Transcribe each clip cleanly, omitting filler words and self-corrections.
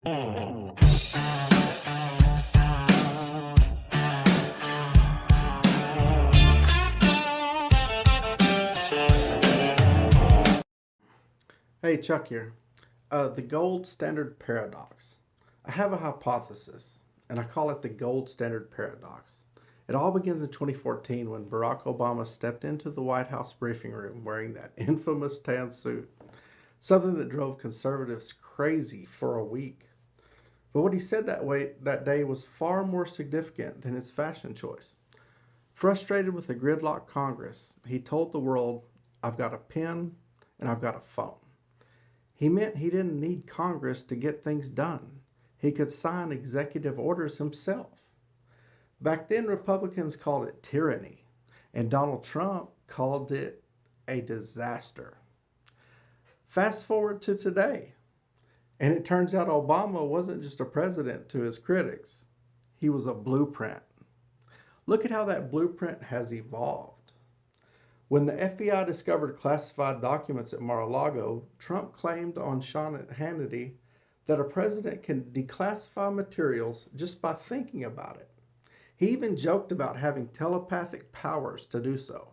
Hey, Chuck here. The gold standard paradox. I have a hypothesis, and I call it the gold standard paradox. It all begins in 2014 when Barack Obama stepped into the White House briefing room wearing that infamous tan suit, something that drove conservatives crazy for a week. But what he said that day was far more significant than his fashion choice. Frustrated with the gridlock Congress, he told the world, "I've got a pen and I've got a phone." He meant he didn't need Congress to get things done. He could sign executive orders himself. Back then, Republicans called it tyranny, and Donald Trump called it a disaster. Fast forward to today, and it turns out Obama wasn't just a president to his critics, he was a blueprint. Look at how that blueprint has evolved. When the FBI discovered classified documents at Mar-a-Lago, Trump claimed on Sean Hannity that a president can declassify materials just by thinking about it. He even joked about having telepathic powers to do so.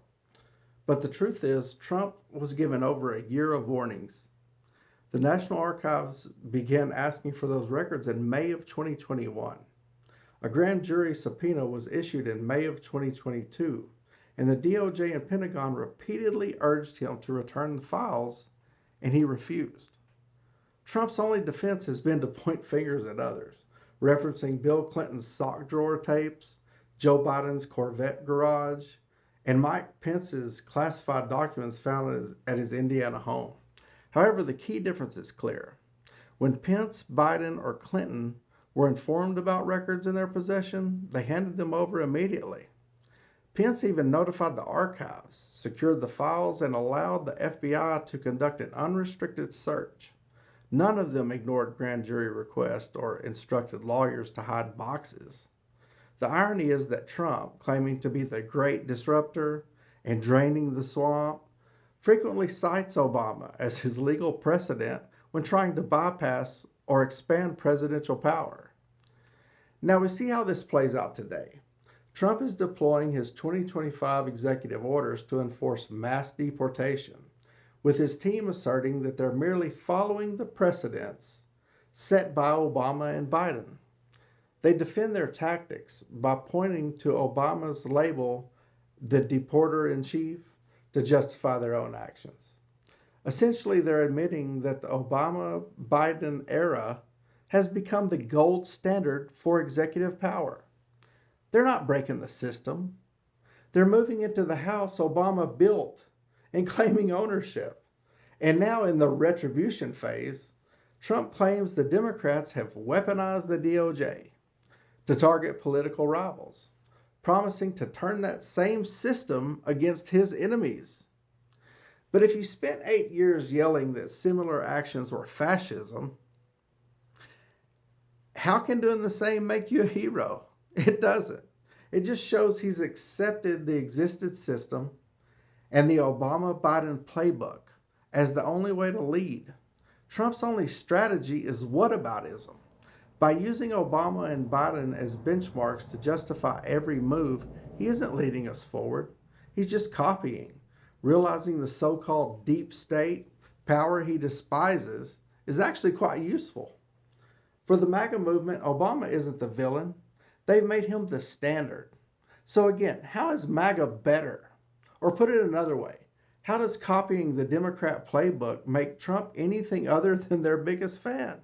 But the truth is, Trump was given over a year of warnings. The National Archives began asking for those records in May of 2021. A grand jury subpoena was issued in May of 2022. And the DOJ and Pentagon repeatedly urged him to return the files, and he refused. Trump's only defense has been to point fingers at others, referencing Bill Clinton's sock drawer tapes, Joe Biden's Corvette garage, and Mike Pence's classified documents found at his Indiana home. However, the key difference is clear. When Pence, Biden, or Clinton were informed about records in their possession, they handed them over immediately. Pence even notified the archives, secured the files, and allowed the FBI to conduct an unrestricted search. None of them ignored grand jury requests or instructed lawyers to hide boxes. The irony is that Trump, claiming to be the great disruptor and draining the swamp, frequently cites Obama as his legal precedent when trying to bypass or expand presidential power. Now we see how this plays out today. Trump is deploying his 2025 executive orders to enforce mass deportation, with his team asserting that they're merely following the precedents set by Obama and Biden. They defend their tactics by pointing to Obama's label, the deporter-in-chief, to justify their own actions. Essentially, they're admitting that the Obama-Biden era has become the gold standard for executive power. They're not breaking the system. They're moving into the house Obama built and claiming ownership. And now in the retribution phase, Trump claims the Democrats have weaponized the DOJ to target political rivals, promising to turn that same system against his enemies. But if you spent 8 years yelling that similar actions were fascism, how can doing the same make you a hero? It doesn't. It just shows he's accepted the existing system and the Obama-Biden playbook as the only way to lead. Trump's only strategy is whataboutism. By using Obama and Biden as benchmarks to justify every move, he isn't leading us forward. He's just copying, realizing the so-called deep state power he despises is actually quite useful. For the MAGA movement, Obama isn't the villain. They've made him the standard. So again, how is MAGA better? Or put it another way, how does copying the Democrat playbook make Trump anything other than their biggest fan?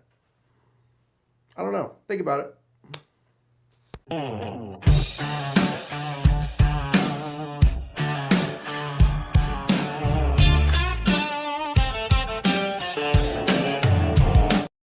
I don't know. Think about it.